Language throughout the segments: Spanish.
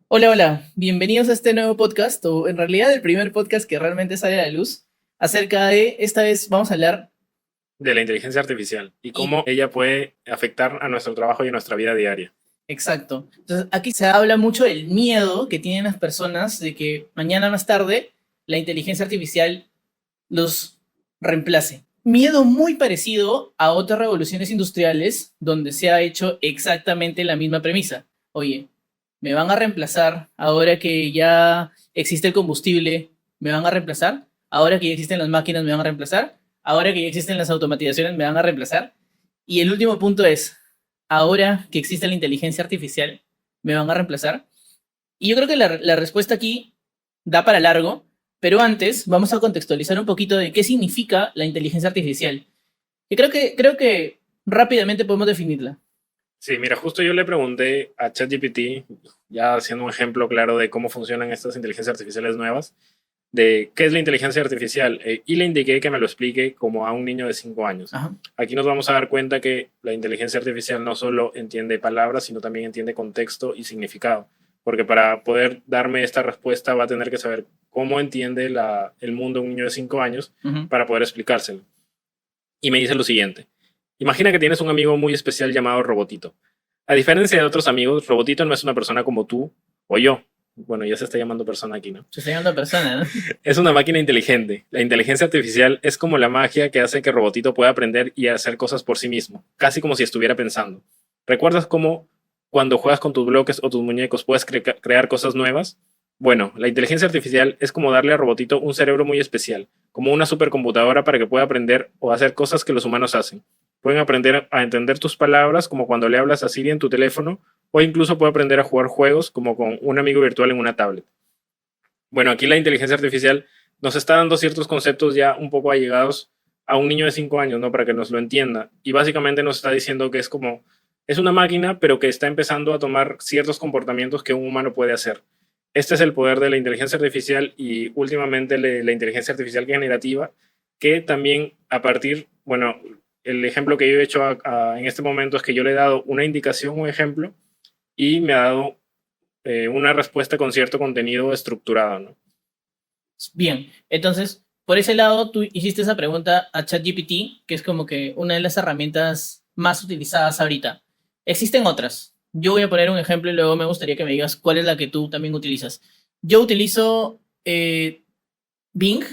Hola, hola, bienvenidos a este nuevo podcast, o en realidad el primer podcast que realmente sale a la luz, acerca de, esta vez vamos a hablar, De la inteligencia artificial y y cómo ella puede afectar a nuestro trabajo y a nuestra vida diaria. exacto, entonces aquí se habla mucho del miedo que tienen las personas de que mañana más tarde la inteligencia artificial los reemplace. Miedo muy parecido a otras revoluciones industriales donde se ha hecho exactamente la misma premisa. Oye, me van a reemplazar ahora que ya existe el combustible, me van a reemplazar, ahora que ya existen las máquinas, me van a reemplazar, ahora que ya existen las automatizaciones, me van a reemplazar. Y el último punto es, ahora que existe la inteligencia artificial, me van a reemplazar. Y yo creo que la respuesta aquí da para largo, pero antes vamos a contextualizar un poquito de qué significa la inteligencia artificial. Y creo que rápidamente podemos definirla. Sí, mira, justo yo le pregunté a ChatGPT, ya haciendo un ejemplo claro de cómo funcionan estas inteligencias artificiales nuevas, de qué es la inteligencia artificial, y le indiqué que me lo explique como a un niño de 5 años. Ajá. Aquí nos vamos a dar cuenta que la inteligencia artificial no solo entiende palabras, sino también entiende contexto y significado, porque para poder darme esta respuesta va a tener que saber cómo entiende el mundo un niño de 5 años Uh-huh. para poder explicárselo. Y me dice lo siguiente. Imagina que tienes un amigo muy especial llamado Robotito. A diferencia de otros amigos, Robotito no es una persona como tú o yo. Bueno, ya se está llamando persona aquí, ¿no? Se está llamando persona, ¿no? Es una máquina inteligente. La inteligencia artificial es como la magia que hace que Robotito pueda aprender y hacer cosas por sí mismo, casi como si estuviera pensando. ¿Recuerdas cómo cuando juegas con tus bloques o tus muñecos puedes crear cosas nuevas? Bueno, la inteligencia artificial es como darle a Robotito un cerebro muy especial, como una supercomputadora para que pueda aprender o hacer cosas que los humanos hacen. Pueden aprender a entender tus palabras como cuando le hablas a Siri en tu teléfono o incluso puede aprender a jugar juegos como con un amigo virtual en una tablet. Bueno, aquí la inteligencia artificial nos está dando ciertos conceptos ya un poco allegados a un niño de 5 años, ¿no? Para que nos lo entienda. Y básicamente nos está diciendo que es como, es una máquina, pero que está empezando a tomar ciertos comportamientos que un humano puede hacer. Este es el poder de la inteligencia artificial y últimamente la inteligencia artificial generativa, que también a partir, bueno, el ejemplo que yo he hecho en este momento es que yo le he dado una indicación, un ejemplo, y me ha dado una respuesta con cierto contenido estructurado, ¿no? Bien, entonces, por ese lado, tú hiciste esa pregunta a ChatGPT, que es como que una de las herramientas más utilizadas ahorita. Existen otras. Yo voy a poner un ejemplo y luego me gustaría que me digas cuál es la que tú también utilizas. Yo utilizo Bing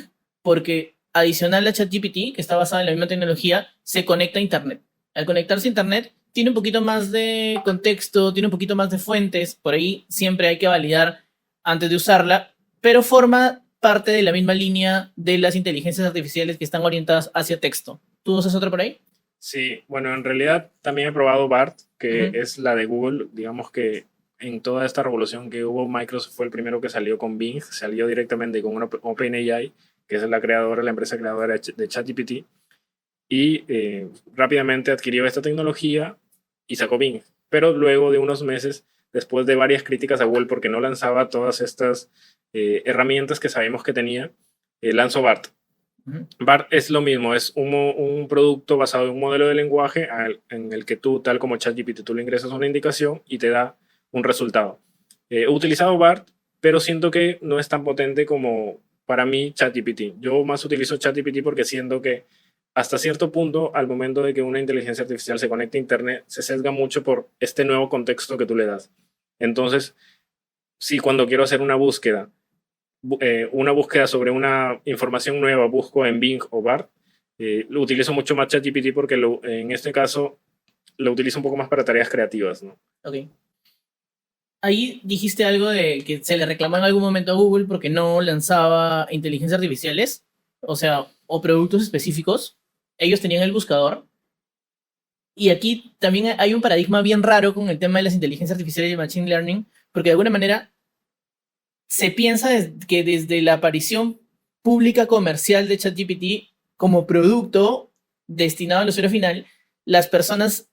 porque adicional a ChatGPT, que está basada en la misma tecnología, se conecta a Internet. Al conectarse a Internet, tiene un poquito más de contexto, tiene un poquito más de fuentes, por ahí siempre hay que validar antes de usarla, pero forma parte de la misma línea de las inteligencias artificiales que están orientadas hacia texto. ¿Tú usas otra por ahí? Sí, bueno, en realidad también he probado BART, que Ujú. es la de Google. Digamos que en toda esta revolución que hubo, Microsoft fue el primero que salió con Bing, salió directamente con una OpenAI, que es la creadora, la empresa creadora de ChatGPT, y rápidamente adquirió esta tecnología y sacó Bing. Pero luego de unos meses, después de varias críticas a Google porque no lanzaba todas estas herramientas que sabemos que tenía, lanzó BART. Ujú. BART es lo mismo, es un producto basado en un modelo de lenguaje en el que tú, tal como ChatGPT, tú le ingresas una indicación y te da un resultado. He utilizado BART, pero siento que no es tan potente como para mí ChatGPT. Yo más utilizo ChatGPT porque siento que hasta cierto punto, al momento de que una inteligencia artificial se conecte a Internet, se sesga mucho por este nuevo contexto que tú le das. Entonces, si cuando quiero hacer una búsqueda sobre una información nueva, busco en Bing o BART, lo utilizo mucho más ChatGPT porque en este caso lo utilizo un poco más para tareas creativas, ¿no? Ok. Ahí dijiste algo de que se le reclamó en algún momento a Google porque no lanzaba inteligencias artificiales, o sea, o productos específicos. Ellos tenían el buscador. Y aquí también hay un paradigma bien raro con el tema de las inteligencias artificiales y el machine learning, porque de alguna manera se piensa que desde la aparición pública comercial de ChatGPT como producto destinado al usuario final, las personas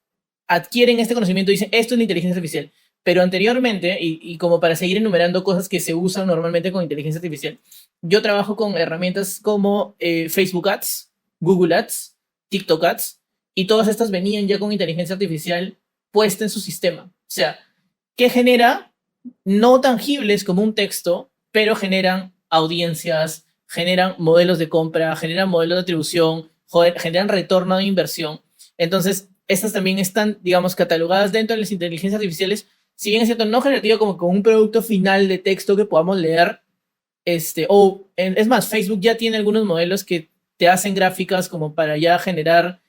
adquieren este conocimiento y dicen, esto es la inteligencia artificial. Pero anteriormente, y como para seguir enumerando cosas que se usan normalmente con inteligencia artificial, yo trabajo con herramientas como Facebook Ads, Google Ads, TikTok Ads, y todas estas venían ya con inteligencia artificial puesta en su sistema. O sea, ¿qué genera? no tangibles como un texto, pero generan audiencias, generan modelos de compra, generan modelos de atribución, generan retorno de inversión. Entonces, estas también están, digamos, catalogadas dentro de las inteligencias artificiales, si bien es cierto, no generativa como un producto final de texto que podamos leer, es más, Facebook ya tiene algunos modelos que te hacen gráficas como para ya generar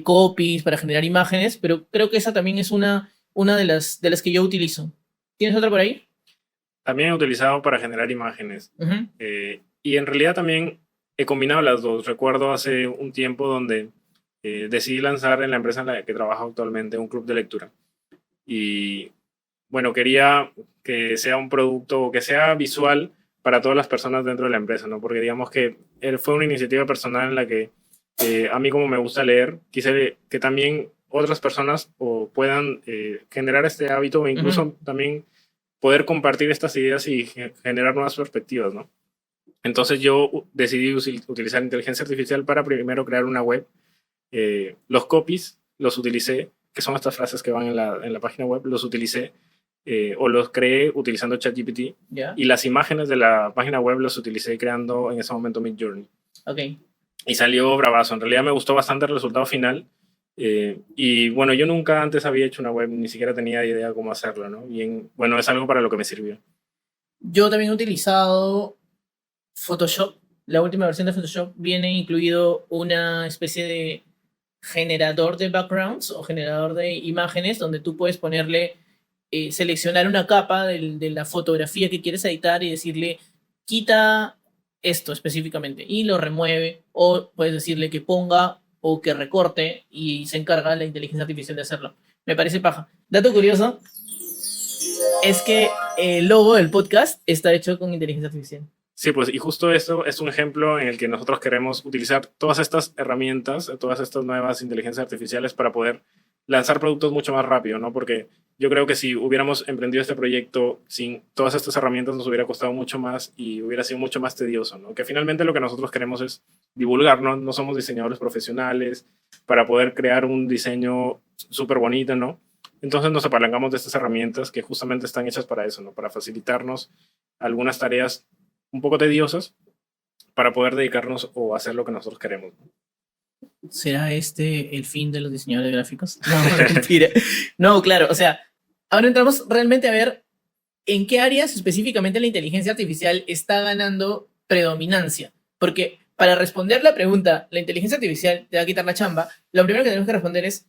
copies, para generar imágenes, pero creo que esa también es una de las que yo utilizo. ¿Tienes otra por ahí? También he utilizado para generar imágenes. Uh-huh. Y en realidad también he combinado las dos. Recuerdo hace un tiempo donde decidí lanzar en la empresa en la que trabajo actualmente un club de lectura. Y bueno, quería que sea un producto que sea visual para todas las personas dentro de la empresa, ¿no? Porque digamos que fue una iniciativa personal en la que a mí como me gusta leer, quise que también otras personas puedan generar este hábito e incluso también poder compartir estas ideas y generar nuevas perspectivas, ¿no? Entonces yo decidí utilizar inteligencia artificial para primero crear una web. Los copies los utilicé, que son estas frases que van en la página web, los utilicé o los creé utilizando ChatGPT. Yeah. Y las imágenes de la página web los utilicé creando en ese momento Midjourney. Ok. Y salió bravazo. En realidad me gustó bastante el resultado final. Y bueno, yo nunca antes había hecho una web, ni siquiera tenía idea cómo hacerlo, ¿no? Y bueno, es algo para lo que me sirvió. Yo también he utilizado Photoshop. La última versión de Photoshop viene incluido una especie de generador de backgrounds o generador de imágenes donde tú puedes ponerle, seleccionar una capa de la fotografía que quieres editar y decirle, quita esto específicamente y lo remueve, o puedes decirle que ponga o que recorte y se encarga la inteligencia artificial de hacerlo. Me parece paja. Dato curioso es que el logo del podcast está hecho con inteligencia artificial. Sí, pues y justo esto es un ejemplo en el que nosotros queremos utilizar todas estas herramientas, todas estas nuevas inteligencias artificiales para poder lanzar productos mucho más rápido, ¿no? Porque yo creo que si hubiéramos emprendido este proyecto sin todas estas herramientas nos hubiera costado mucho más y hubiera sido mucho más tedioso, ¿no? Que finalmente lo que nosotros queremos es divulgar, ¿no? No somos diseñadores profesionales para poder crear un diseño súper bonito, ¿no? Entonces nos apalancamos de estas herramientas que justamente están hechas para eso, ¿no? Para facilitarnos algunas tareas un poco tediosas para poder dedicarnos o hacer lo que nosotros queremos. ¿Será este el fin de los diseñadores gráficos? No, mentira. No, claro, o sea, ahora entramos realmente a ver en qué áreas específicamente la inteligencia artificial está ganando predominancia. Porque para responder la pregunta, ¿la inteligencia artificial te va a quitar la chamba? Lo primero que tenemos que responder es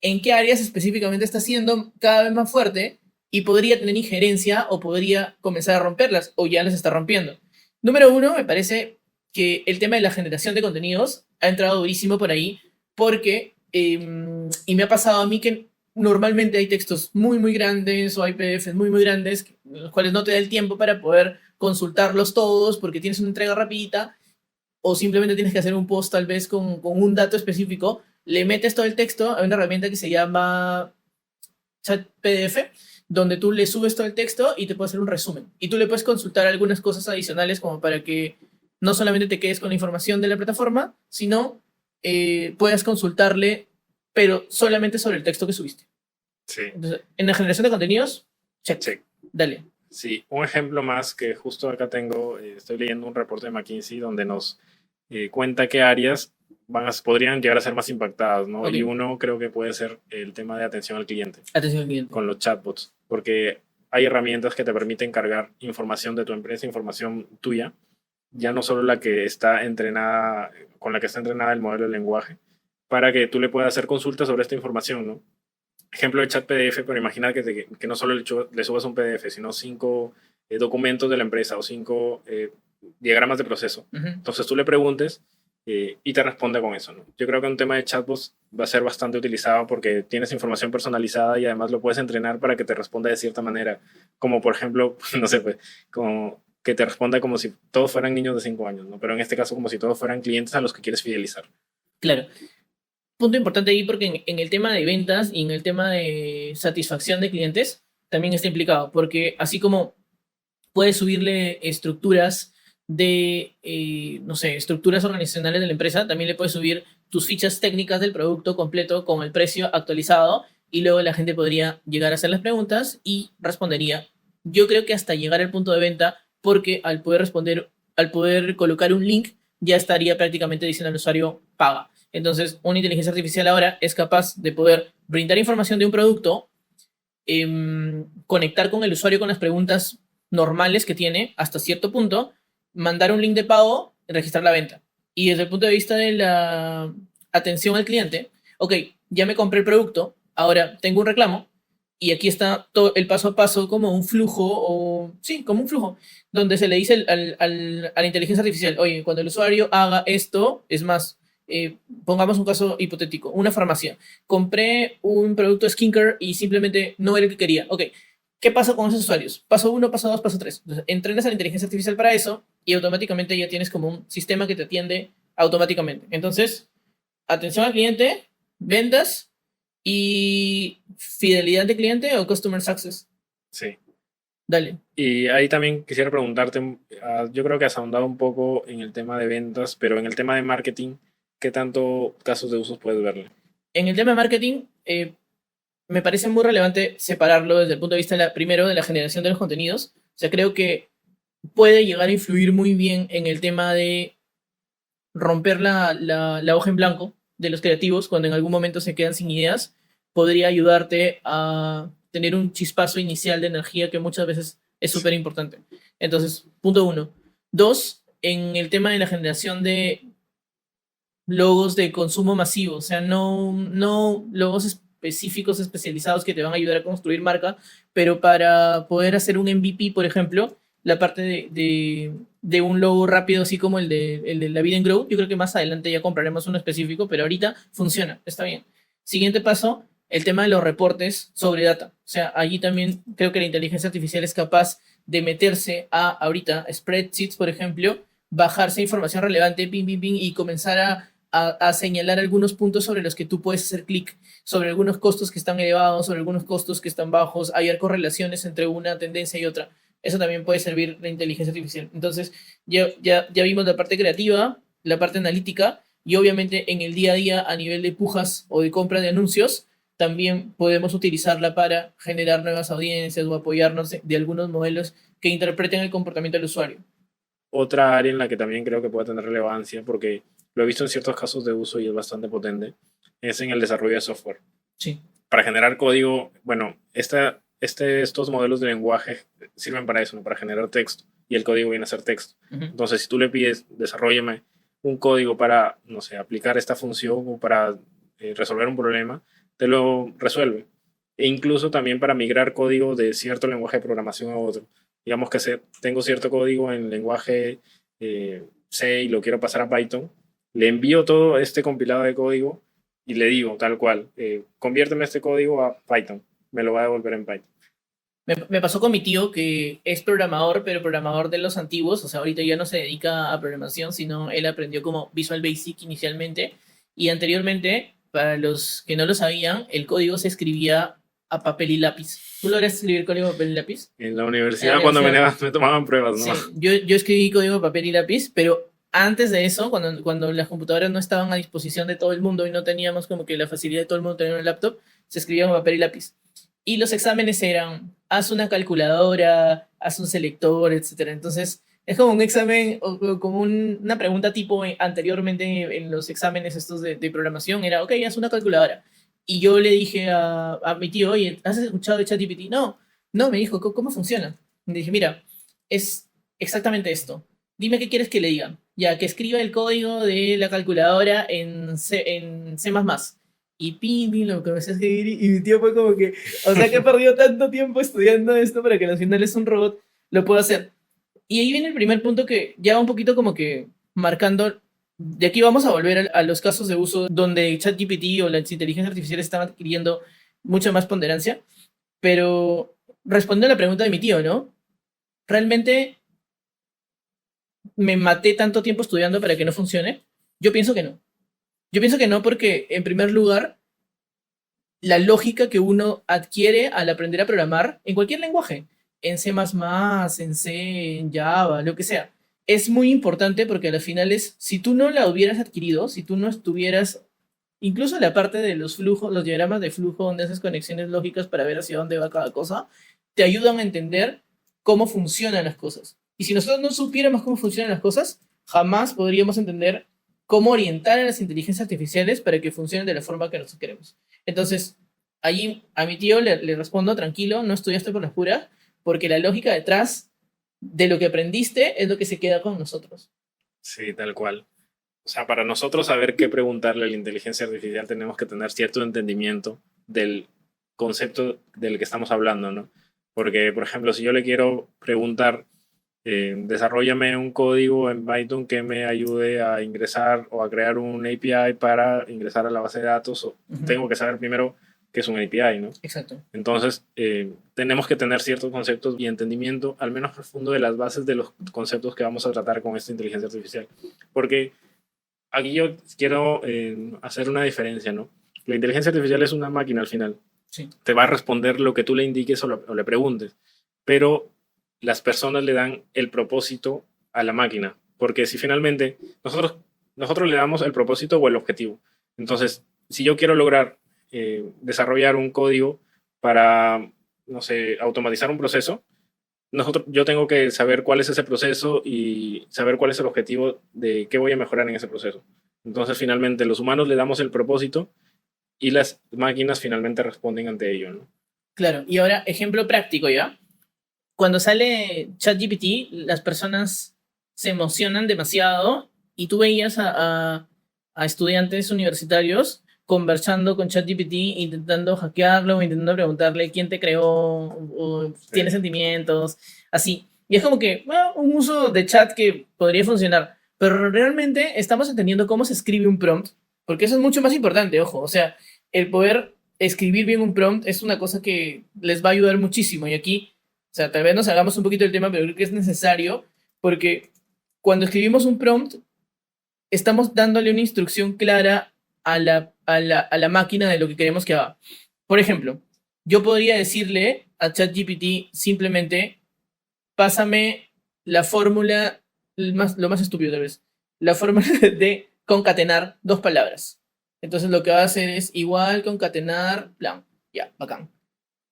en qué áreas específicamente está siendo cada vez más fuerte y podría tener injerencia o podría comenzar a romperlas o ya las está rompiendo. Número uno, me parece que el tema de la generación de contenidos ha entrado durísimo por ahí porque, y me ha pasado a mí que normalmente hay textos muy, muy grandes o hay PDFs muy, muy grandes, los cuales no te da el tiempo para poder consultarlos todos porque tienes una entrega rapidita o simplemente tienes que hacer un post tal vez con un dato específico, le metes todo el texto a una herramienta que se llama Chat PDF, donde tú le subes todo el texto y te puede hacer un resumen. Y tú le puedes consultar algunas cosas adicionales como para que no solamente te quedes con la información de la plataforma, sino puedas consultarle, pero solamente sobre el texto que subiste. Sí. Entonces, en la generación de contenidos, check. Sí. Dale. Sí, un ejemplo más que justo acá tengo, estoy leyendo un reporte de McKinsey donde nos cuenta qué áreas podrían llegar a ser más impactadas, ¿no? Okay. Y uno creo que puede ser el tema de atención al cliente. Atención al cliente. Con los chatbots, porque hay herramientas que te permiten cargar información de tu empresa, información tuya, ya no solo la que está entrenada, con la que está entrenada el modelo de lenguaje, para que tú le puedas hacer consultas sobre esta información, ¿no? Ejemplo de chat PDF, pero imagina que no solo le subas un PDF, sino 5 documentos de la empresa o 5 diagramas de proceso. Uh-huh. Entonces tú le preguntes y te responde con eso, ¿no? Yo creo que un tema de chatbots va a ser bastante utilizado porque tienes información personalizada y además lo puedes entrenar para que te responda de cierta manera, como por ejemplo, no sé, pues, como que te responda como si todos fueran niños de 5 años, ¿no? Pero en este caso como si todos fueran clientes a los que quieres fidelizar. Claro. Punto importante ahí porque en el tema de ventas y en el tema de satisfacción de clientes también está implicado, porque así como puedes subirle estructuras de, no sé, estructuras organizacionales de la empresa, también le puedes subir tus fichas técnicas del producto completo con el precio actualizado y luego la gente podría llegar a hacer las preguntas y respondería yo creo que hasta llegar al punto de venta, porque al poder colocar un link, ya estaría prácticamente diciendo al usuario paga. Entonces, una inteligencia artificial ahora es capaz de poder brindar información de un producto, conectar con el usuario con las preguntas normales que tiene hasta cierto punto, mandar un link de pago, registrar la venta. Y desde el punto de vista de la atención al cliente, ok, ya me compré el producto, ahora tengo un reclamo y aquí está todo el paso a paso como un flujo, o sí, como un flujo, donde se le dice a la inteligencia artificial, oye, cuando el usuario haga esto, es más, pongamos un caso hipotético, una farmacia. Compré un producto skincare y simplemente no era el que quería. Ok, ¿qué pasa con esos usuarios? Paso 1, paso 2, paso 3. Entonces, entrenas a la inteligencia artificial para eso y automáticamente ya tienes como un sistema que te atiende automáticamente. Entonces, atención al cliente, ventas y fidelidad de cliente o customer success. Sí. Dale. Y ahí también quisiera preguntarte, yo creo que has ahondado un poco en el tema de ventas, pero en el tema de marketing, ¿qué tanto casos de usos puedes verle? En el tema de marketing, me parece muy relevante separarlo desde el punto de vista, primero, de la generación de los contenidos. O sea, creo que puede llegar a influir muy bien en el tema de romper la hoja en blanco de los creativos cuando en algún momento se quedan sin ideas. Podría ayudarte a tener un chispazo inicial de energía que muchas veces es súper importante. Entonces, punto 1. 2, en el tema de la generación de logos de consumo masivo, o sea, no logos específicos, especializados que te van a ayudar a construir marca, pero para poder hacer un MVP, por ejemplo, la parte de un logo rápido, así como el de la vida en Grow, yo creo que más adelante ya compraremos uno específico, pero ahorita funciona, está bien. Siguiente paso, el tema de los reportes sobre data. O sea, allí también creo que la inteligencia artificial es capaz de meterse a, ahorita, spreadsheets, por ejemplo, bajarse información relevante, ping, ping, ping, y comenzar a señalar algunos puntos sobre los que tú puedes hacer clic, sobre algunos costos que están elevados, sobre algunos costos que están bajos, hay correlaciones entre una tendencia y otra. Eso también puede servir la inteligencia artificial. Entonces, ya vimos la parte creativa, la parte analítica, y obviamente en el día a día, a nivel de pujas o de compra de anuncios, también podemos utilizarla para generar nuevas audiencias o apoyarnos de algunos modelos que interpreten el comportamiento del usuario. Otra área en la que también creo que puede tener relevancia, porque lo he visto en ciertos casos de uso y es bastante potente, es en el desarrollo de software. Sí. Para generar código, bueno, estos modelos de lenguaje sirven para eso, ¿no? Para generar texto, y el código viene a ser texto. Entonces, si tú le pides, desarrollame un código para, no sé, aplicar esta función o para resolver un problema, te lo resuelve. E incluso también para migrar código de cierto lenguaje de programación a otro. Digamos que tengo cierto código en lenguaje C y lo quiero pasar a Python, le envío todo este compilado de código y le digo tal cual, conviérteme este código a Python, me lo va a devolver en Python. Me pasó con mi tío que es programador, pero programador de los antiguos, o sea, ahorita ya no se dedica a programación, sino él aprendió como Visual Basic inicialmente, y anteriormente, para los que no lo sabían, el código se escribía a papel y lápiz. ¿Tú logras escribir código a papel y lápiz? En la universidad, cuando me tomaban pruebas, ¿no? Sí, yo escribí código a papel y lápiz, pero antes de eso, cuando las computadoras no estaban a disposición de todo el mundo y no teníamos como que la facilidad de todo el mundo tener un laptop, se escribía con papel y lápiz. Y los exámenes eran, haz una calculadora, haz un selector, etc. Entonces, es como un examen, o como una pregunta tipo anteriormente en los exámenes estos de programación, era, ok, haz una calculadora. Y yo le dije a mi tío, oye, ¿has escuchado de ChatGPT? No, me dijo, ¿cómo funciona? Y le dije, mira, es exactamente esto. Dime qué quieres que le diga. Ya, que escriba el código de la calculadora en C++. Y pim, pim, lo comencé a escribir y mi tío fue como que, o sea que he perdido tanto tiempo estudiando esto para que al final es un robot, lo puedo hacer. Y ahí viene el primer punto que ya va un poquito como que marcando, de aquí vamos a volver a los casos de uso donde ChatGPT o las inteligencias artificiales están adquiriendo mucha más ponderancia, pero respondiendo a la pregunta de mi tío, ¿no? ¿Realmente me maté tanto tiempo estudiando para que no funcione? Yo pienso que no. Yo pienso que no porque, en primer lugar, la lógica que uno adquiere al aprender a programar en cualquier lenguaje, en C++, en C, en Java, lo que sea, es muy importante porque al final es, si tú no la hubieras adquirido, si tú no estuvieras, incluso la parte de los flujos, los diagramas de flujo, donde haces conexiones lógicas para ver hacia dónde va cada cosa, te ayudan a entender cómo funcionan las cosas. Y si nosotros no supiéramos cómo funcionan las cosas, jamás podríamos entender cómo orientar a las inteligencias artificiales para que funcionen de la forma que nosotros queremos. Entonces, allí a mi tío le respondo, tranquilo, no estudiaste por las puras, porque la lógica detrás de lo que aprendiste es lo que se queda con nosotros. Sí, tal cual. O sea, para nosotros saber qué preguntarle a la inteligencia artificial tenemos que tener cierto entendimiento del concepto del que estamos hablando, ¿no? Porque, por ejemplo, si yo le quiero preguntar, desarróllame un código en Python que me ayude a ingresar o a crear un API para ingresar a la base de datos, tengo que saber primero qué es un API, ¿no? Exacto. Entonces, tenemos que tener ciertos conceptos y entendimiento, al menos profundo, de las bases de los conceptos que vamos a tratar con esta inteligencia artificial. Porque aquí yo quiero hacer una diferencia, ¿no? La inteligencia artificial es una máquina al final. Sí. Te va a responder lo que tú le indiques o le preguntes. Pero las personas le dan el propósito a la máquina. Porque si finalmente nosotros le damos el propósito o el objetivo. Entonces, si yo quiero lograr desarrollar un código para, no sé, automatizar un proceso, yo tengo que saber cuál es ese proceso y saber cuál es el objetivo de qué voy a mejorar en ese proceso. Entonces, finalmente, los humanos le damos el propósito y las máquinas finalmente responden ante ello, ¿no? Claro, y ahora, ejemplo práctico, ¿ya? Cuando sale ChatGPT, las personas se emocionan demasiado y tú veías a estudiantes universitarios conversando con ChatGPT, intentando hackearlo, intentando preguntarle quién te creó, o tiene sentimientos, así. Y es como que, bueno, un uso de chat que podría funcionar, pero realmente estamos entendiendo cómo se escribe un prompt, porque eso es mucho más importante, ojo, o sea, el poder escribir bien un prompt es una cosa que les va a ayudar muchísimo. Y aquí, o sea, tal vez nos hagamos un poquito del tema, pero creo que es necesario porque cuando escribimos un prompt, estamos dándole una instrucción clara a la máquina de lo que queremos que haga. Por ejemplo, yo podría decirle a ChatGPT simplemente, pásame la fórmula, lo más estúpido tal vez, la fórmula de concatenar dos palabras. Entonces lo que va a hacer es igual concatenar, plan, ya, bacán.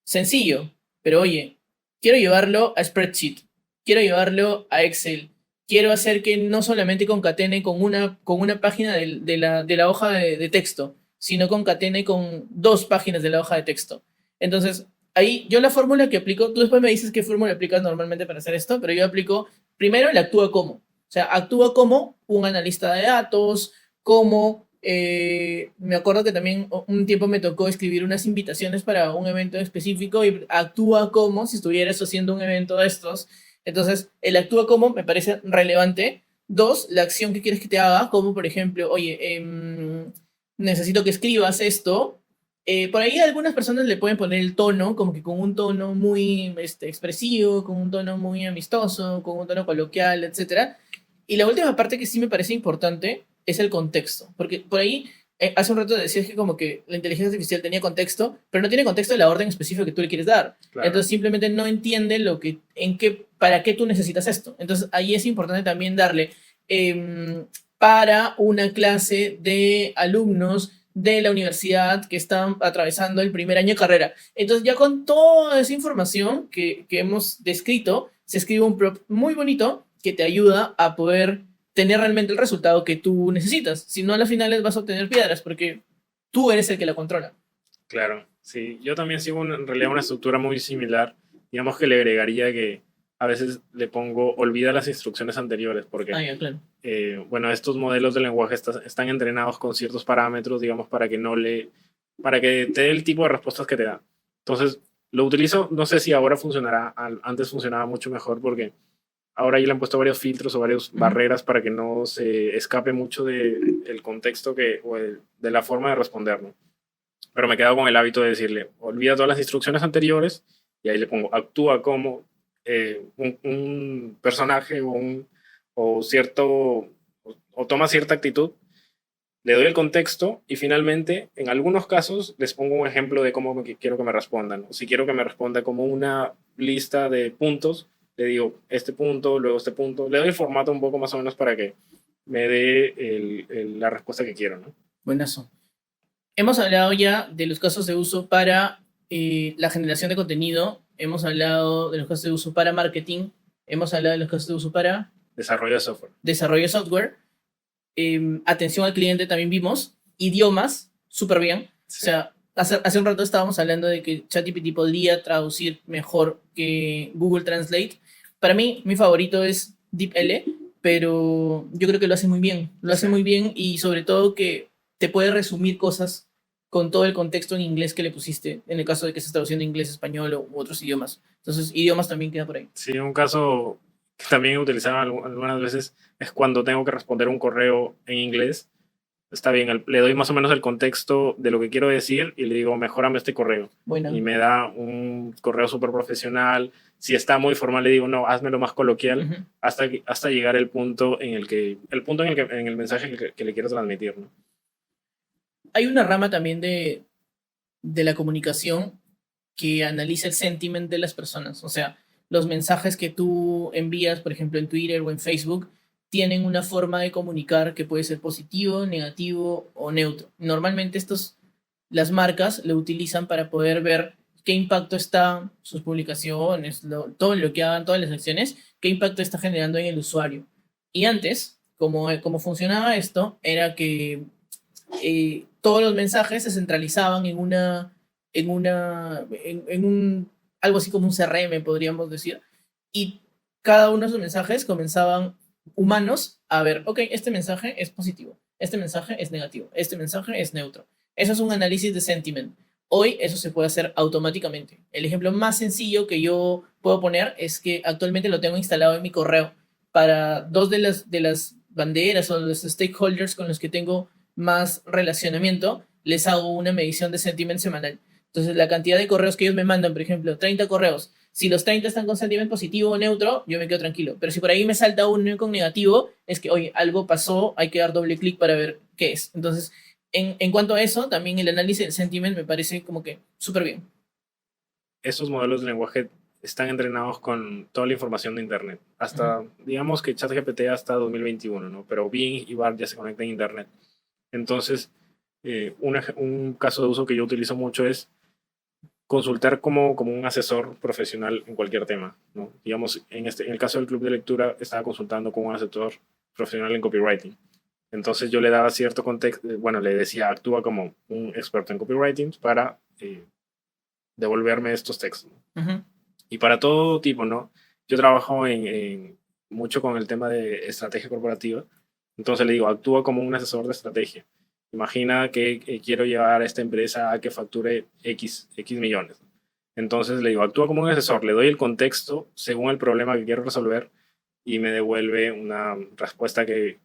Sencillo, pero oye, quiero llevarlo a Spreadsheet, quiero llevarlo a Excel, quiero hacer que no solamente concatene con una página de la hoja de texto, sino concatene con dos páginas de la hoja de texto. Entonces, ahí yo la fórmula que aplico, tú después me dices qué fórmula aplicas normalmente para hacer esto, pero yo aplico primero el actúa como. O sea, actúa como un analista de datos, como me acuerdo que también un tiempo me tocó escribir unas invitaciones para un evento específico y actúa como si estuvieras haciendo un evento de estos. Entonces, el actúa como me parece relevante. Dos, la acción que quieres que te haga, como por ejemplo, oye, necesito que escribas esto. Por ahí algunas personas le pueden poner el tono, como que con un tono muy expresivo, con un tono muy amistoso, con un tono coloquial, etcétera. Y la última parte que sí me parece importante es el contexto, porque por ahí hace un rato decías que como que la inteligencia artificial tenía contexto, pero no tiene contexto de la orden específica que tú le quieres dar. Claro. Entonces simplemente no entiende para qué tú necesitas esto. Entonces ahí es importante también darle para una clase de alumnos de la universidad que están atravesando el primer año de carrera. Entonces ya con toda esa información que hemos descrito, se escribe un prompt muy bonito que te ayuda a poder tener realmente el resultado que tú necesitas. Si no, a las finales vas a obtener piedras porque tú eres el que la controla. Claro, sí. Yo también sigo en realidad una estructura muy similar. Digamos que le agregaría que a veces le pongo olvida las instrucciones anteriores porque, ya, claro. Bueno, estos modelos de lenguaje están entrenados con ciertos parámetros, digamos, para que te dé el tipo de respuestas que te da. Entonces, lo utilizo, no sé si ahora funcionará, antes funcionaba mucho mejor porque ahora ya le han puesto varios filtros o varias barreras para que no se escape mucho del contexto de la forma de responder, ¿no? Pero me he quedado con el hábito de decirle, olvida todas las instrucciones anteriores y ahí le pongo, actúa como un personaje o toma cierta actitud, le doy el contexto y finalmente, en algunos casos, les pongo un ejemplo de cómo quiero que me respondan, ¿no? Si quiero que me responda como una lista de puntos, le digo este punto, luego este punto, le doy el formato un poco más o menos para que me dé la respuesta que quiero, ¿no? Buenazo. Hemos hablado ya de los casos de uso para la generación de contenido hemos hablado de los casos de uso para marketing, hemos hablado de los casos de uso para Desarrollo de software. desarrollo de software, atención al cliente también vimos, idiomas, súper bien. Sí. O sea, hace un rato estábamos hablando de que ChatGPT podría traducir mejor que Google Translate. Para mí, mi favorito es DeepL, pero yo creo que lo hace muy bien. Lo hace Sí. muy bien y sobre todo que te puede resumir cosas con todo el contexto en inglés que le pusiste, en el caso de que estés traduciendo inglés, español u otros idiomas. Entonces, idiomas también queda por ahí. Sí, un caso que también he utilizado algunas veces es cuando tengo que responder un correo en inglés. Está bien, le doy más o menos el contexto de lo que quiero decir y le digo, mejórame este correo. Bueno, Y me da un correo súper profesional. Si está muy formal, le digo, no, házmelo más coloquial, ujú. hasta llegar el punto en el mensaje que le quiero transmitir, ¿no? Hay una rama también de la comunicación que analiza el sentiment de las personas. O sea, los mensajes que tú envías, por ejemplo, en Twitter o en Facebook, tienen una forma de comunicar que puede ser positivo, negativo o neutro. Normalmente las marcas lo utilizan para poder ver qué impacto está sus publicaciones, todo lo que hagan, todas las acciones, qué impacto está generando en el usuario. Y antes, como funcionaba esto, era que todos los mensajes se centralizaban en un, algo así como un CRM, podríamos decir, y cada uno de esos mensajes comenzaban humanos a ver, ok, este mensaje es positivo, este mensaje es negativo, este mensaje es neutro. Eso es un análisis de sentiment. Hoy eso se puede hacer automáticamente. El ejemplo más sencillo que yo puedo poner es que actualmente lo tengo instalado en mi correo para dos de las banderas o los stakeholders con los que tengo más relacionamiento, les hago una medición de sentiment semanal. Entonces, la cantidad de correos que ellos me mandan, por ejemplo, 30 correos, si los 30 están con sentiment positivo o neutro, yo me quedo tranquilo. Pero si por ahí me salta uno con negativo, es que, oye, algo pasó, hay que dar doble clic para ver qué es. Entonces, en cuanto a eso, también el análisis del sentiment me parece como que súper bien. Estos modelos de lenguaje están entrenados con toda la información de Internet. Hasta, digamos que ChatGPT hasta 2021, ¿no? Pero Bing y BART ya se conectan a Internet. Entonces, un caso de uso que yo utilizo mucho es consultar como un asesor profesional en cualquier tema, ¿no? Digamos, en el caso del club de lectura, estaba consultando con un asesor profesional en copywriting. Entonces yo le daba cierto contexto, bueno, le decía, actúa como un experto en copywriting para devolverme estos textos. Ujú. Y para todo tipo, ¿no? Yo trabajo mucho con el tema de estrategia corporativa. Entonces le digo, actúa como un asesor de estrategia. Imagina que quiero llevar a esta empresa a que facture X millones. Entonces le digo, actúa como un asesor, le doy el contexto según el problema que quiero resolver y me devuelve una respuesta que,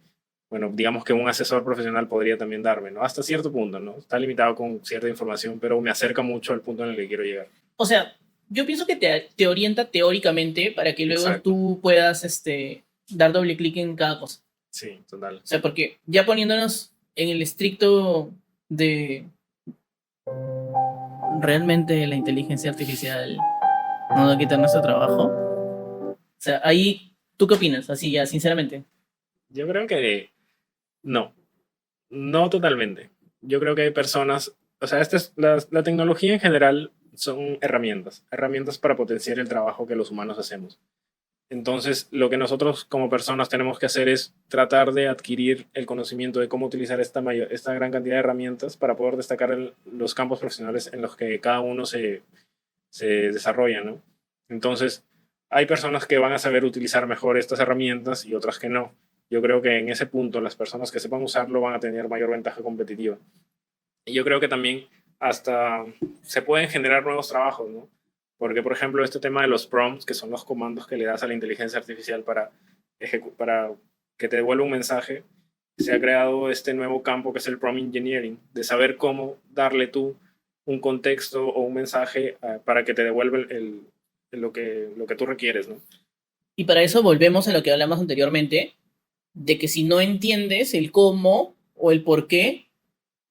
bueno, digamos que un asesor profesional podría también darme, ¿no? Hasta cierto punto, ¿no? Está limitado con cierta información, pero me acerca mucho al punto en el que quiero llegar. O sea, yo pienso que te orienta teóricamente para que luego Exacto. tú puedas dar doble clic en cada cosa. Sí, total. O sea, porque ya poniéndonos en el estricto de realmente la inteligencia artificial no va a quitar nuestro trabajo. O sea, ahí, ¿tú qué opinas? Así ya, sinceramente. Yo creo que no, no totalmente. Yo creo que hay personas, o sea, la tecnología en general son herramientas para potenciar el trabajo que los humanos hacemos. Entonces, lo que nosotros como personas tenemos que hacer es tratar de adquirir el conocimiento de cómo utilizar esta gran cantidad de herramientas para poder destacar los campos profesionales en los que cada uno se desarrolla, ¿no? Entonces, hay personas que van a saber utilizar mejor estas herramientas y otras que no. Yo creo que en ese punto las personas que sepan usarlo van a tener mayor ventaja competitiva. Y yo creo que también hasta se pueden generar nuevos trabajos, ¿no? Porque, por ejemplo, este tema de los prompts, que son los comandos que le das a la inteligencia artificial para que te devuelva un mensaje, se ha creado este nuevo campo que es el prompt engineering, de saber cómo darle tú un contexto o un mensaje para que te devuelva lo que tú requieres, ¿no? Y para eso volvemos a lo que hablamos anteriormente, de que si no entiendes el cómo o el por qué,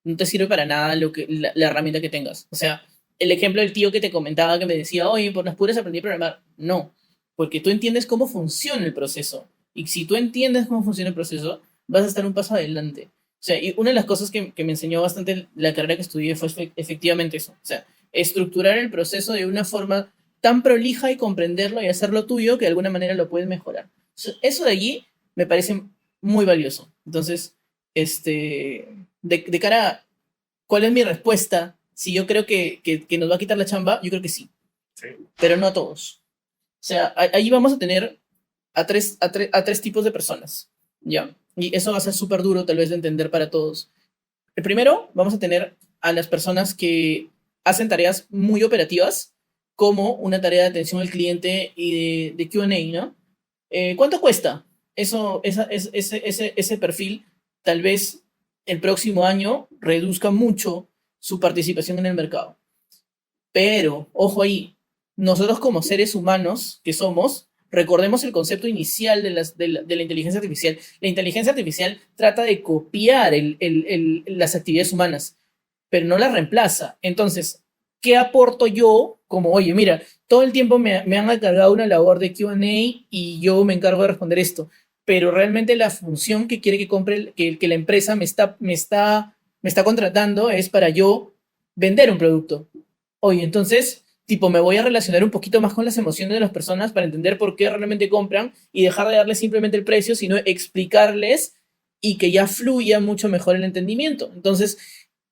no te sirve para nada la herramienta que tengas. O sea, el ejemplo del tío que te comentaba que me decía, oye, por las puras aprendí a programar. No, porque tú entiendes cómo funciona el proceso. Y si tú entiendes cómo funciona el proceso, vas a estar un paso adelante. O sea, y una de las cosas que me enseñó bastante la carrera que estudié fue efectivamente eso. O sea, estructurar el proceso de una forma tan prolija y comprenderlo y hacerlo tuyo que de alguna manera lo puedes mejorar. Eso de allí me parece muy valioso. Entonces, de cara a cuál es mi respuesta, si yo creo que nos va a quitar la chamba, yo creo que sí, Sí. pero no a todos. O sea, ahí vamos a tener a tres tipos de personas, ¿ya? Y eso va a ser súper duro tal vez de entender para todos. El primero, vamos a tener a las personas que hacen tareas muy operativas, como una tarea de atención al cliente y de Q&A, ¿no? ¿Cuánto cuesta? Ese perfil tal vez el próximo año reduzca mucho su participación en el mercado. Pero, ojo ahí, nosotros como seres humanos que somos, recordemos el concepto inicial de la inteligencia artificial. La inteligencia artificial trata de copiar las actividades humanas, pero no las reemplaza. Entonces, ¿qué aporto yo? Como, oye, mira, todo el tiempo me han encargado una labor de Q&A y yo me encargo de responder esto, pero realmente la función que quiere que compre, que la empresa me está contratando es para yo vender un producto. Oye, entonces, tipo, me voy a relacionar un poquito más con las emociones de las personas para entender por qué realmente compran y dejar de darles simplemente el precio, sino explicarles y que ya fluya mucho mejor el entendimiento. Entonces,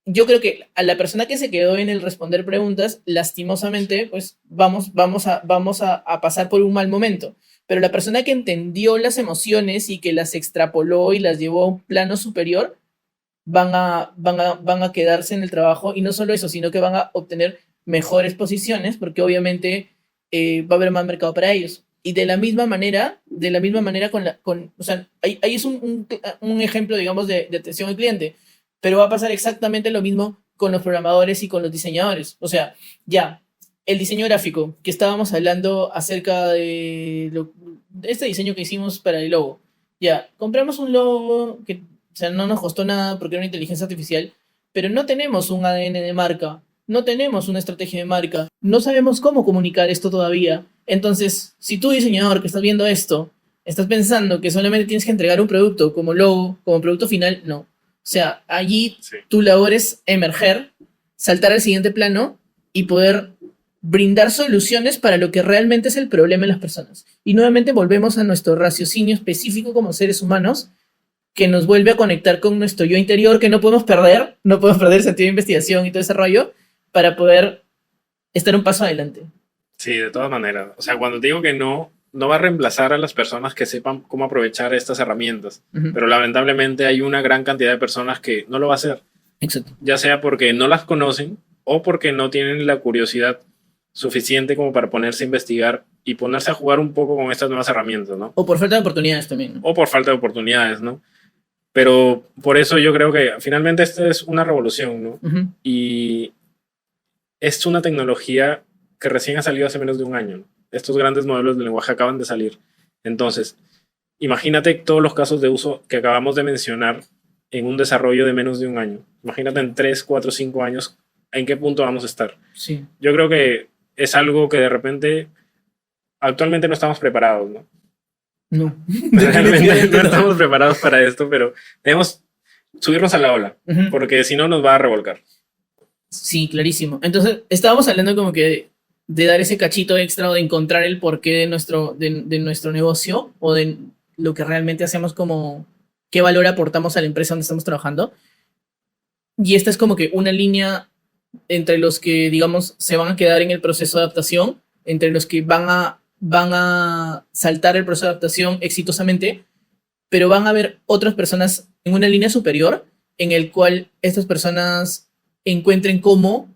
yo creo que a la persona que se quedó en el responder preguntas, lastimosamente, pues vamos a pasar por un mal momento. Pero la persona que entendió las emociones y que las extrapoló y las llevó a un plano superior, van a quedarse en el trabajo y no solo eso, sino que van a obtener mejores posiciones porque obviamente va a haber más mercado para ellos. Y de la misma manera o sea, ahí es un ejemplo, digamos, de atención al cliente, pero va a pasar exactamente lo mismo con los programadores y con los diseñadores. O sea, ya, el diseño gráfico, que estábamos hablando acerca de este diseño que hicimos para el logo. Ya, compramos un logo que, o sea, no nos costó nada porque era una inteligencia artificial, pero no tenemos un ADN de marca, no tenemos una estrategia de marca, no sabemos cómo comunicar esto todavía. Entonces, si tú, diseñador, que estás viendo esto, estás pensando que solamente tienes que entregar un producto como logo, como producto final, no. O sea, allí Sí. tu labor es emerger, saltar al siguiente plano y poder brindar soluciones para lo que realmente es el problema en las personas. Y nuevamente volvemos a nuestro raciocinio específico como seres humanos, que nos vuelve a conectar con nuestro yo interior, que no podemos perder, no podemos perder el sentido de investigación y todo ese rollo, para poder estar un paso adelante. Sí, de todas maneras. O sea, cuando digo que no, no va a reemplazar a las personas que sepan cómo aprovechar estas herramientas, pero lamentablemente hay una gran cantidad de personas que no lo va a hacer, Exacto. ya sea porque no las conocen o porque no tienen la curiosidad suficiente como para ponerse a investigar y ponerse a jugar un poco con estas nuevas herramientas, ¿no? O por falta de oportunidades también, ¿no? O por falta de oportunidades, ¿no? Pero por eso yo creo que finalmente esta es una revolución, ¿no? Y es una tecnología que recién ha salido hace menos de un año, ¿no? Estos grandes modelos de lenguaje acaban de salir. Entonces, imagínate todos los casos de uso que acabamos de mencionar en un desarrollo de menos de un año. Imagínate en 3, 4, 5 años en qué punto vamos a estar. Sí. Yo creo que es algo que de repente actualmente no estamos preparados, ¿no? No. Realmente no estamos preparados para esto, pero debemos subirnos a la ola, porque si no nos va a revolcar. Sí, clarísimo. Entonces, estábamos hablando como que de dar ese cachito extra o de encontrar el porqué de nuestro negocio o de lo que realmente hacemos, como qué valor aportamos a la empresa donde estamos trabajando. Y esta es como que una línea entre los que, digamos, se van a quedar en el proceso de adaptación, entre los que van a saltar el proceso de adaptación exitosamente, pero van a haber otras personas en una línea superior en el cual estas personas encuentren cómo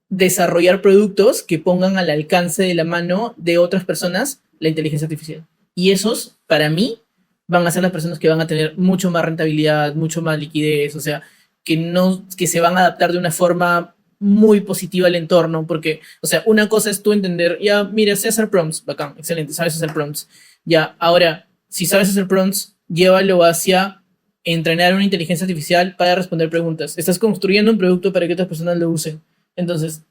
desarrollar productos que pongan al alcance de la mano de otras personas la inteligencia artificial. Y esos, para mí, van a ser las personas que van a tener mucho más rentabilidad, mucho más liquidez, o sea, que se van a adaptar de una forma muy positiva al entorno, porque, o sea, una cosa es tú entender, ya, mira, sé hacer prompts, bacán, excelente, sabes hacer prompts. Ya, ahora, si sabes hacer prompts, llévalo hacia entrenar una inteligencia artificial para responder preguntas. Estás construyendo un producto para que otras personas lo usen. Entonces,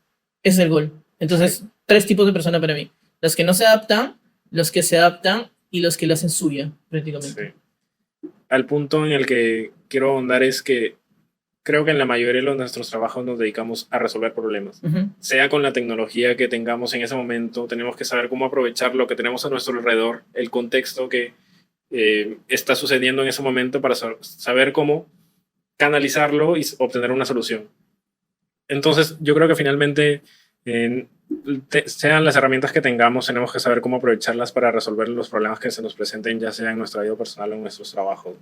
ese es el gol. Entonces, 3 tipos de personas para mí. Los que no se adaptan, los que se adaptan y los que lo hacen suya, prácticamente. Sí. Al punto en el que quiero ahondar es que creo que en la mayoría de nuestros trabajos nos dedicamos a resolver problemas. Ujú. Sea con la tecnología que tengamos en ese momento, tenemos que saber cómo aprovechar lo que tenemos a nuestro alrededor, el contexto que está sucediendo en ese momento para saber cómo canalizarlo y obtener una solución. Entonces, yo creo que finalmente, sean las herramientas que tengamos, tenemos que saber cómo aprovecharlas para resolver los problemas que se nos presenten, ya sea en nuestra vida personal o en nuestros trabajos.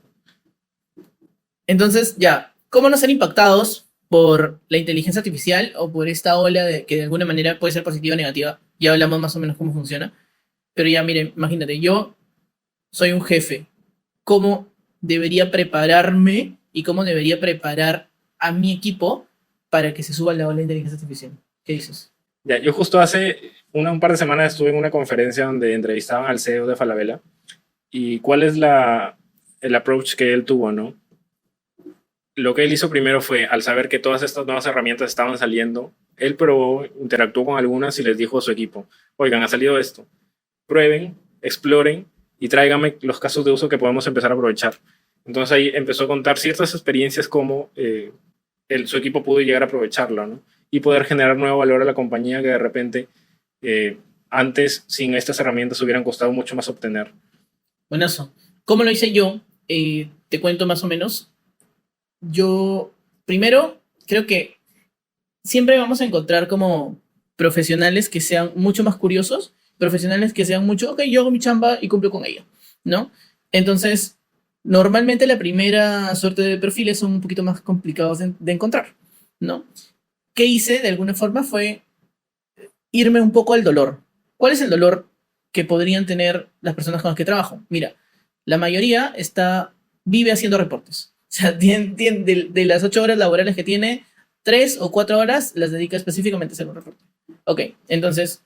Entonces, ya, ¿cómo no ser impactados por la inteligencia artificial o por esta ola que de alguna manera puede ser positiva o negativa? Ya hablamos más o menos cómo funciona. Pero ya, miren, imagínate, yo soy un jefe. ¿Cómo debería prepararme y cómo debería preparar a mi equipo para que se suba la ola de inteligencia artificial? ¿Qué dices? Ya, yo justo hace un par de semanas estuve en una conferencia donde entrevistaban al CEO de Falabella y cuál es el approach que él tuvo, ¿no? Lo que él hizo primero fue, al saber que todas estas nuevas herramientas estaban saliendo, él probó, interactuó con algunas y les dijo a su equipo, oigan, ha salido esto, prueben, exploren y tráiganme los casos de uso que podemos empezar a aprovechar. Entonces ahí empezó a contar ciertas experiencias como su equipo pudo llegar a aprovecharlo, ¿no? Y poder generar nuevo valor a la compañía que de repente antes sin estas herramientas hubieran costado mucho más obtener. Buenazo. ¿Cómo lo hice yo? Te cuento más o menos. Yo, primero, creo que siempre vamos a encontrar como profesionales que sean mucho más curiosos, profesionales que sean mucho, ok, yo hago mi chamba y cumplo con ella, ¿no? Entonces, normalmente la primera suerte de perfiles son un poquito más complicados de encontrar, ¿no? ¿Qué hice de alguna forma? Fue irme un poco al dolor. ¿Cuál es el dolor que podrían tener las personas con las que trabajo? Mira, la mayoría vive haciendo reportes. O sea, de las 8 horas laborales que tiene, 3 o 4 horas las dedica específicamente a hacer un reporte. Ok, entonces,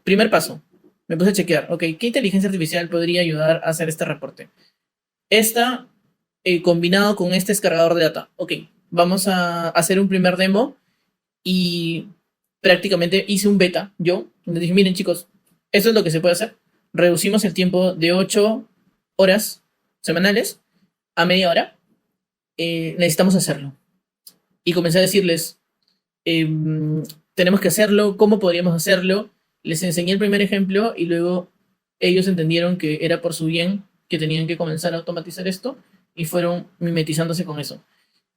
primer paso, me puse a chequear, ok, ¿qué inteligencia artificial podría ayudar a hacer este reporte? Esta, combinado con este descargador de data. Ok, vamos a hacer un primer demo y prácticamente hice un beta yo, donde dije, miren chicos, esto es lo que se puede hacer. Reducimos el tiempo de 8 horas semanales a media hora. Necesitamos hacerlo. Y comencé a decirles, tenemos que hacerlo, ¿cómo podríamos hacerlo? Les enseñé el primer ejemplo y luego ellos entendieron que era por su bien que tenían que comenzar a automatizar esto y fueron mimetizándose con eso.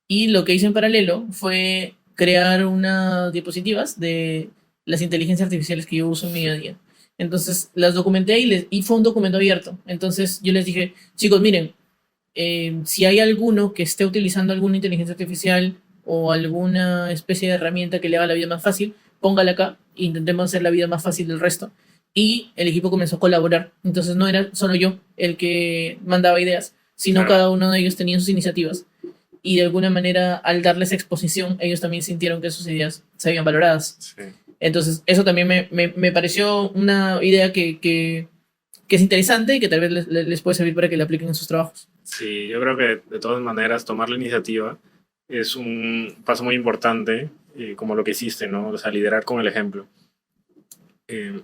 Y lo que hice en paralelo fue crear unas diapositivas de las inteligencias artificiales que yo uso en mi día a día. Entonces las documenté y fue un documento abierto. Entonces yo les dije, chicos, miren, si hay alguno que esté utilizando alguna inteligencia artificial o alguna especie de herramienta que le haga la vida más fácil, póngala acá e intentemos hacer la vida más fácil del resto. Y el equipo comenzó a colaborar. Entonces no era solo yo el que mandaba ideas, sino Claro. cada uno de ellos tenía sus iniciativas. Y de alguna manera, al darles exposición, ellos también sintieron que sus ideas se habían valoradas. Sí. Entonces, eso también me pareció una idea que es interesante y que tal vez les puede servir para que la apliquen en sus trabajos. Sí, yo creo que de todas maneras tomar la iniciativa es un paso muy importante, como lo que hiciste, ¿no? O sea, liderar con el ejemplo.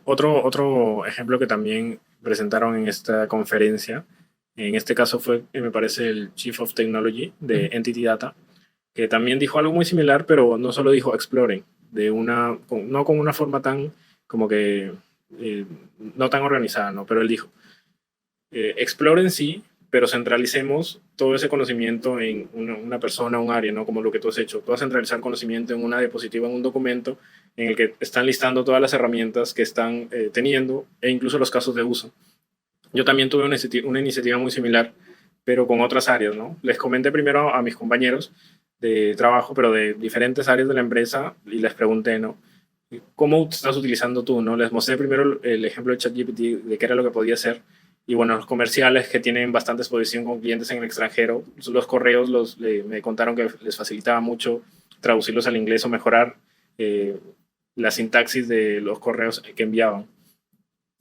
Otro ejemplo que también presentaron en esta conferencia, en este caso fue, me parece, el Chief of Technology de Entity Data, que también dijo algo muy similar, pero no solo dijo exploren, no con una forma tan como que no tan organizada, ¿no? Pero él dijo, exploren sí, pero centralicemos todo ese conocimiento en una persona, un área, ¿no? Como lo que tú has hecho. Tú vas a centralizar conocimiento en una diapositiva, en un documento en el que están listando todas las herramientas que están teniendo e incluso los casos de uso. Yo también tuve una iniciativa muy similar, pero con otras áreas, ¿no? Les comenté primero a mis compañeros de trabajo, pero de diferentes áreas de la empresa, y les pregunté, ¿no? ¿Cómo estás utilizando tú, no? Les mostré primero el ejemplo de ChatGPT, de qué era lo que podía hacer. Y bueno, los comerciales que tienen bastante exposición con clientes en el extranjero, los correos me contaron que les facilitaba mucho traducirlos al inglés o mejorar la sintaxis de los correos que enviaban.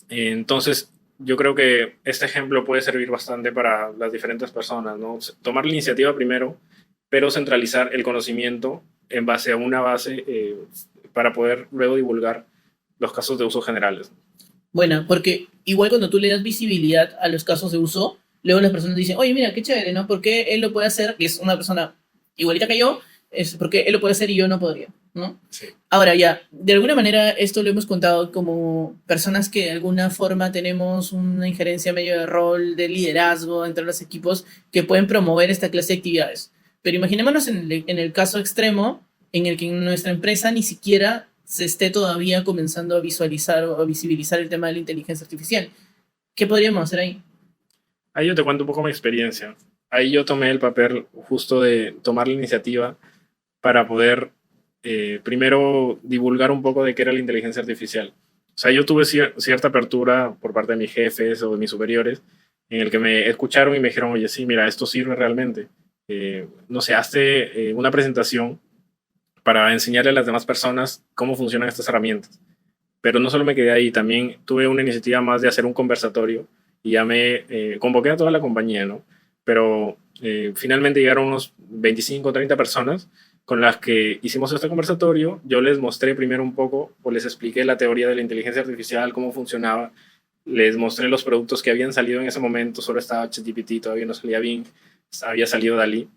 Entonces, yo creo que este ejemplo puede servir bastante para las diferentes personas, ¿no? Tomar la iniciativa primero, pero centralizar el conocimiento en base a una base para poder luego divulgar los casos de uso generales. Bueno, porque igual cuando tú le das visibilidad a los casos de uso, luego las personas dicen, oye, mira, qué chévere, ¿no? Porque él lo puede hacer, que es una persona igualita que yo, es porque él lo puede hacer y yo no podría, ¿no? Sí. Ahora ya, de alguna manera esto lo hemos contado como personas que de alguna forma tenemos una injerencia medio de rol, de liderazgo entre los equipos que pueden promover esta clase de actividades. Pero imaginémonos en el caso extremo en el que en nuestra empresa ni siquiera se esté todavía comenzando a visualizar o a visibilizar el tema de la inteligencia artificial. ¿Qué podríamos hacer ahí? Ahí yo te cuento un poco mi experiencia. Ahí yo tomé el papel justo de tomar la iniciativa para poder primero divulgar un poco de qué era la inteligencia artificial. O sea, yo tuve cierta apertura por parte de mis jefes o de mis superiores en el que me escucharon y me dijeron, oye, sí, mira, esto sirve realmente. No sé, hazte una presentación para enseñarle a las demás personas cómo funcionan estas herramientas. Pero no solo me quedé ahí, también tuve una iniciativa más de hacer un conversatorio y ya me convoqué a toda la compañía, ¿no? Pero finalmente llegaron unos 25 o 30 personas con las que hicimos este conversatorio. Yo les mostré primero un poco, o les expliqué la teoría de la inteligencia artificial, cómo funcionaba. Les mostré los productos que habían salido en ese momento. Solo estaba ChatGPT, todavía no salía Bing, había salido Dalí.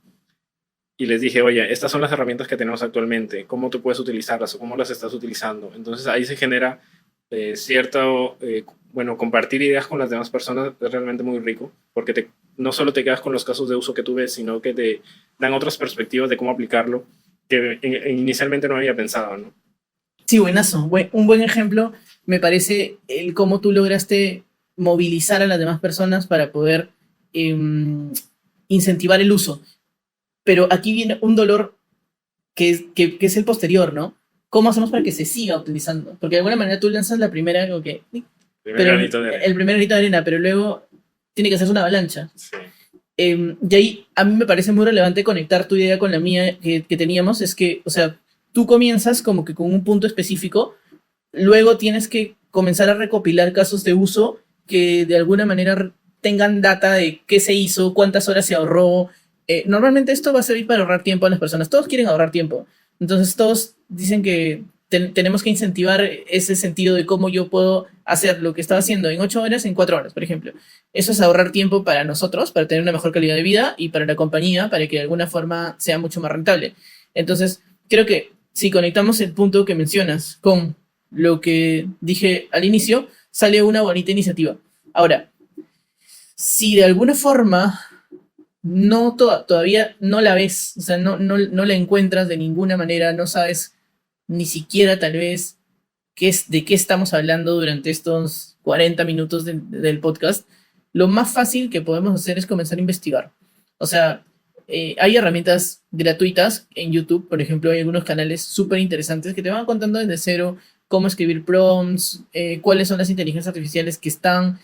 Y les dije, oye, estas son las herramientas que tenemos actualmente, ¿cómo tú puedes utilizarlas o cómo las estás utilizando? Entonces ahí se genera cierto, bueno, compartir ideas con las demás personas es realmente muy rico, porque no solo te quedas con los casos de uso que tú ves, sino que te dan otras perspectivas de cómo aplicarlo que inicialmente no había pensado, ¿no? Sí, buenazo. Un buen ejemplo me parece el cómo tú lograste movilizar a las demás personas para poder incentivar el uso. Pero aquí viene un dolor que es el posterior, ¿no? ¿Cómo hacemos para que se siga utilizando? Porque de alguna manera tú lanzas la primera, okay, pero el primer granito de arena, pero luego tiene que hacerse una avalancha. Sí. Y ahí a mí me parece muy relevante conectar tu idea con la mía que teníamos, es que, o sea, tú comienzas como que con un punto específico, luego tienes que comenzar a recopilar casos de uso que de alguna manera tengan data de qué se hizo, cuántas horas se ahorró. Normalmente esto va a servir para ahorrar tiempo a las personas. Todos quieren ahorrar tiempo. Entonces todos dicen que tenemos que incentivar ese sentido de cómo yo puedo hacer lo que estaba haciendo en 8 horas en 4 horas, por ejemplo. Eso es ahorrar tiempo para nosotros, para tener una mejor calidad de vida y para la compañía, para que de alguna forma sea mucho más rentable. Entonces, creo que si conectamos el punto que mencionas con lo que dije al inicio, sale una bonita iniciativa. Ahora, si de alguna forma todavía no la ves, o sea, no la encuentras de ninguna manera, no sabes ni siquiera tal vez de qué estamos hablando durante estos 40 minutos del podcast, lo más fácil que podemos hacer es comenzar a investigar. O sea, hay herramientas gratuitas en YouTube, por ejemplo, hay algunos canales súper interesantes que te van contando desde cero cómo escribir prompts, cuáles son las inteligencias artificiales que están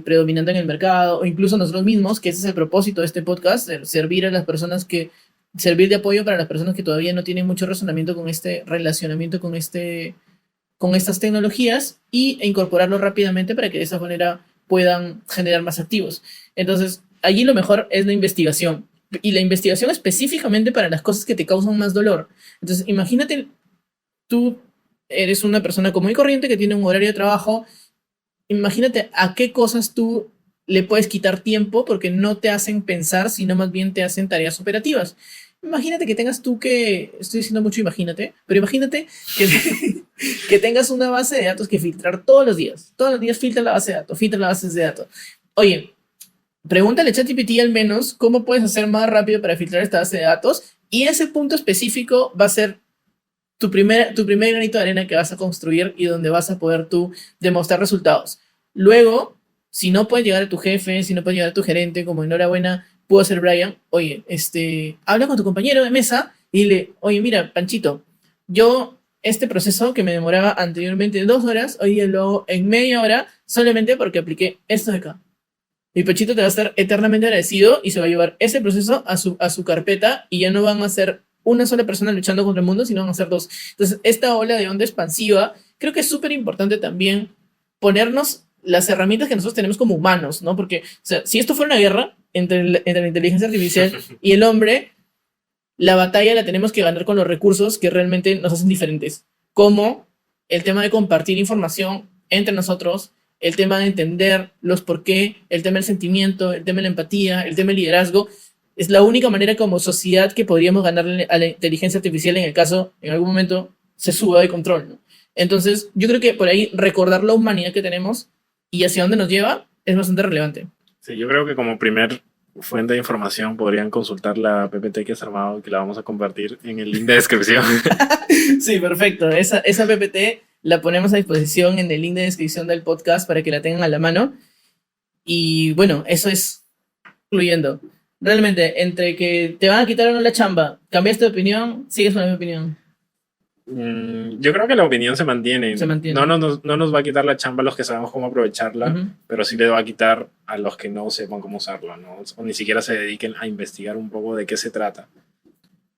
predominando en el mercado, o incluso nosotros mismos, que ese es el propósito de este podcast, servir de apoyo para las personas que todavía no tienen mucho razonamiento con este relacionamiento con estas tecnologías e incorporarlo rápidamente para que de esa manera puedan generar más activos. Entonces, allí lo mejor es la investigación. Y la investigación específicamente para las cosas que te causan más dolor. Entonces, imagínate, tú eres una persona común y corriente que tiene un horario de trabajo. Imagínate a qué cosas tú le puedes quitar tiempo porque no te hacen pensar, sino más bien te hacen tareas operativas. Imagínate que tengas tú estoy diciendo mucho imagínate, pero imagínate que tengas una base de datos que filtrar todos los días. Todos los días filtra la base de datos, filtra la base de datos. Oye, pregúntale a ChatGPT al menos cómo puedes hacer más rápido para filtrar esta base de datos y ese punto específico va a ser tu primer granito de arena que vas a construir y donde vas a poder tú demostrar resultados. Luego, si no puedes llegar a tu jefe, si no puedes llegar a tu gerente, como enhorabuena, pudo ser Brian, oye, habla con tu compañero de mesa y dile, oye, mira, Panchito, yo este proceso que me demoraba anteriormente 2 horas, hoy día lo hago en media hora solamente porque apliqué esto de acá. Y Panchito te va a estar eternamente agradecido y se va a llevar ese proceso a su carpeta y ya no van a ser una sola persona luchando contra el mundo, sino van a ser 2. Entonces, esta ola de onda expansiva, creo que es súper importante también ponernos las herramientas que nosotros tenemos como humanos, ¿no? Porque, o sea, si esto fuera una guerra entre la inteligencia artificial y el hombre, la batalla la tenemos que ganar con los recursos que realmente nos hacen diferentes, como el tema de compartir información entre nosotros, el tema de entender los por qué, el tema del sentimiento, el tema de la empatía, el tema del liderazgo. Es la única manera como sociedad que podríamos ganarle a la inteligencia artificial en el caso, en algún momento, se suba de control, ¿no? Entonces, yo creo que por ahí recordar la humanidad que tenemos y hacia dónde nos lleva es bastante relevante. Sí, yo creo que como primer fuente de información podrían consultar la PPT que has armado, que la vamos a compartir en el link de descripción. Sí, perfecto. Esa PPT la ponemos a disposición en el link de descripción del podcast para que la tengan a la mano. Y bueno, eso es incluyendo. Realmente, entre que te van a quitar o no la chamba, cambiaste de opinión, sigues con la misma opinión. Yo creo que la opinión se mantiene. Se mantiene. No nos va a quitar la chamba a los que sabemos cómo aprovecharla, Ujú. pero sí le va a quitar a los que no sepan cómo usarla, ¿no? O ni siquiera se dediquen a investigar un poco de qué se trata.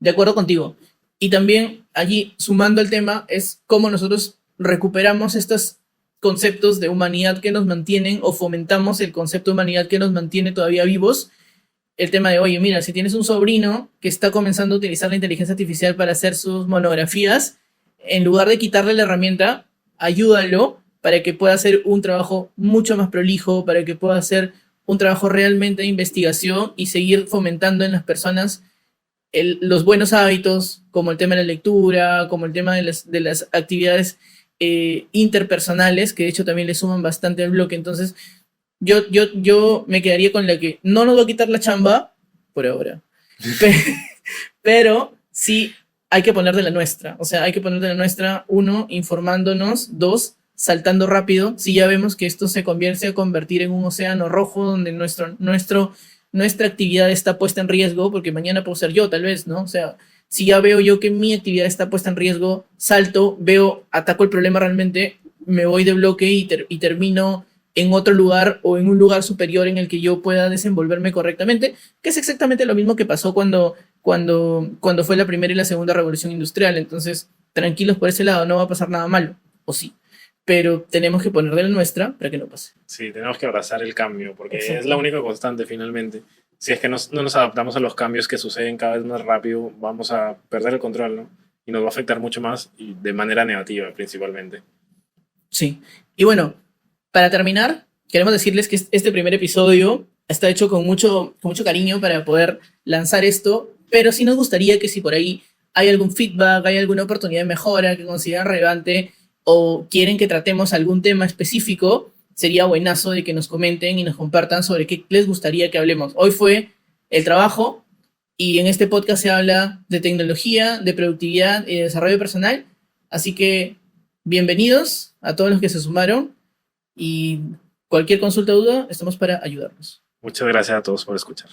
De acuerdo contigo. Y también allí, sumando el tema, es cómo nosotros recuperamos estos conceptos de humanidad que nos mantienen o fomentamos el concepto de humanidad que nos mantiene todavía vivos. El tema de, oye, mira, si tienes un sobrino que está comenzando a utilizar la inteligencia artificial para hacer sus monografías, en lugar de quitarle la herramienta, ayúdalo para que pueda hacer un trabajo mucho más prolijo, para que pueda hacer un trabajo realmente de investigación y seguir fomentando en las personas los buenos hábitos, como el tema de la lectura, como el tema de las actividades interpersonales, que de hecho también le suman bastante al bloque. Entonces, yo me quedaría con la que no nos va a quitar la chamba por ahora, pero sí hay que poner de la nuestra. O sea, hay que poner de la nuestra, uno, informándonos, dos, saltando rápido. Si ya vemos que esto se convierte a convertir en un océano rojo donde nuestra actividad está puesta en riesgo, porque mañana puedo ser yo, tal vez, ¿no? O sea, si ya veo yo que mi actividad está puesta en riesgo, salto, veo, ataco el problema realmente, me voy de bloque y termino en otro lugar o en un lugar superior en el que yo pueda desenvolverme correctamente, que es exactamente lo mismo que pasó cuando fue la primera y la segunda revolución industrial. Entonces, tranquilos por ese lado, no va a pasar nada malo, o sí, pero tenemos que poner de la nuestra para que no pase. Sí, tenemos que abrazar el cambio, porque Exacto. es la única constante finalmente. Si es que no nos adaptamos a los cambios que suceden cada vez más rápido, vamos a perder el control, ¿no? Y nos va a afectar mucho más y de manera negativa principalmente. Sí. Y bueno, para terminar, queremos decirles que este primer episodio está hecho con mucho cariño para poder lanzar esto, pero sí nos gustaría que si por ahí hay algún feedback, hay alguna oportunidad de mejora que consideran relevante o quieren que tratemos algún tema específico, sería buenazo de que nos comenten y nos compartan sobre qué les gustaría que hablemos. Hoy fue el trabajo y en este podcast se habla de tecnología, de productividad y de desarrollo personal, así que bienvenidos a todos los que se sumaron y cualquier consulta o duda, estamos para ayudarnos. Muchas gracias a todos por escuchar.